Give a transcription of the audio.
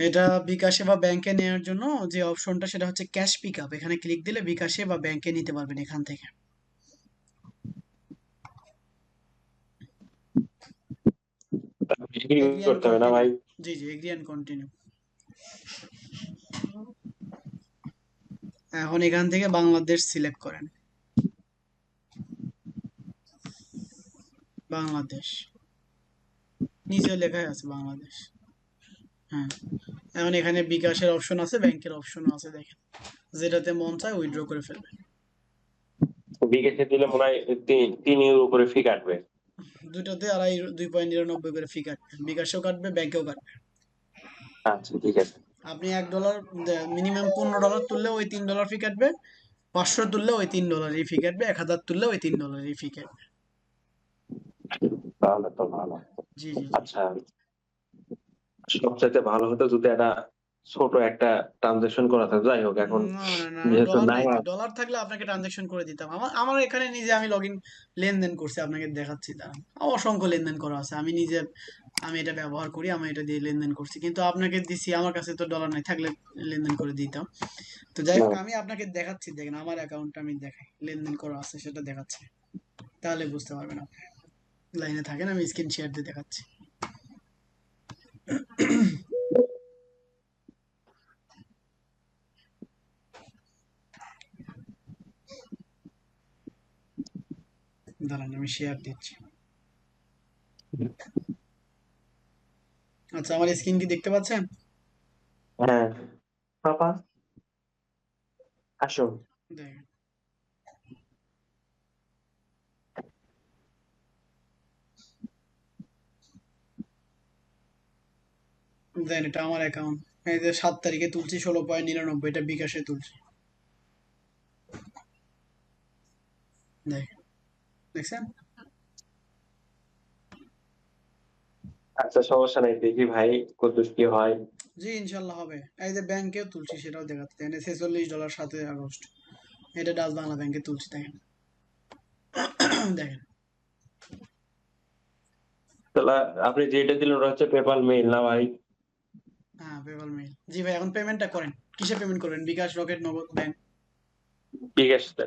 এটা বিকাশে বা ব্যাংকে নেওয়ার জন্য যে অপশনটা সেটা হচ্ছে ক্যাশ পিক আপ। এখানে ক্লিক দিলে বিকাশে বা ব্যাংকে নিতে পারবেন এখান থেকে। এগ্রি এগ্রি অ্যান্ড করতে হবে না কন্টিনিউ। ভাই? জি জি, এগ্রি অ্যান্ড কন্টিনিউ। এখন এখান থেকে বাংলাদেশ সিলেক্ট করেন। বাংলাদেশ নিচে লেখাই আছে বাংলাদেশ। হ্যাঁ, এখন এখানে বিকাশের অপশন আছে, ব্যাংকের অপশনও আছে, দেখেন যেটাতে মন চায় উইথড্র করে ফেলবেন। বিকাশে দিলে মনে হয় 3 ইউরো উপরে ফি কাটবে। দুটোতে 2.99 করে ফি কাটবে, বিকাশেও কাটবে ব্যাংকেও কাটবে। আচ্ছা ঠিক আছে। আপনি $1 মিনিমাম $15 তুললে ওই $3 ফি কাটবে, 500 তুললে ওই $3 ফি কাটবে, 1000 তুললে ওই $3 ফি কাটবে। তাহলে তো ভালো। জি জি জি। আচ্ছা, সবচাইতে ভালো হতো যদি একটা ছোট একটা ট্রানজাকশন করা থাকতো। যাই হোক, এখন না না না, যেহেতু ডলার নাই নাই তো। ডলার থাকলে আপনাকে ট্রানজাকশন করে দিতাম। আমার আমার এখানে নিজে আমি লগ ইন লেনদেন করছি, আপনাকে দেখাচ্ছি। দাঁড়ান, অসংখ্য লেনদেন করা আছে, আমি নিজে আমি এটা ব্যবহার করি, আমি এটা দিয়ে লেনদেন করছি। কিন্তু আপনাকে দিছি, আমার কাছে তো ডলার নাই, থাকলে লেনদেন করে দিতাম। তো যাই হোক, আমি আপনাকে দেখাচ্ছি, দেখেন আমার অ্যাকাউন্টটা আমি দেখাই, লেনদেন করা আছে সেটা দেখাচ্ছি, তাহলে বুঝতে পারবেন আপনি। লাইনে থাকেন, আমি স্ক্রিন শেয়ার দিয়ে দেখাচ্ছি। দাঁড়ান, আমি শেয়ার দিচ্ছি। আচ্ছা, আমার স্ক্রিন কি দেখতে পাচ্ছেন? হ্যাঁ পাপা, আসো। দেখেন, দেন এটা আমার অ্যাকাউন্ট। এই যে 7 তারিখে তুলছি 16.99, এটা বিকাশে তুলছি। দেখেন, দেখছেন? আচ্ছা সমস্যা নাই, দেখি ভাই কত কি হয়। জি ইনশাল্লাহ হবে। এই যে ব্যাংকেও তুলছি, সেটাও দেখাচ্ছে, দেখেন $46 7 আগস্ট, এটা ডাচ বাংলা ব্যাংকে তুলছি, দেখেন। দেখেন। তাহলে আপনি যেটা দিলেন ওটা হচ্ছে পেপাল মেইল না ভাই? হ্যাঁ, পেপাল মেইল। জি ভাই, এখন পেমেন্টটা করেন। কিসে পেমেন্ট করবেন? বিকাশ, রকেট, নগদ, ব্যাংক? ঠিক আছে।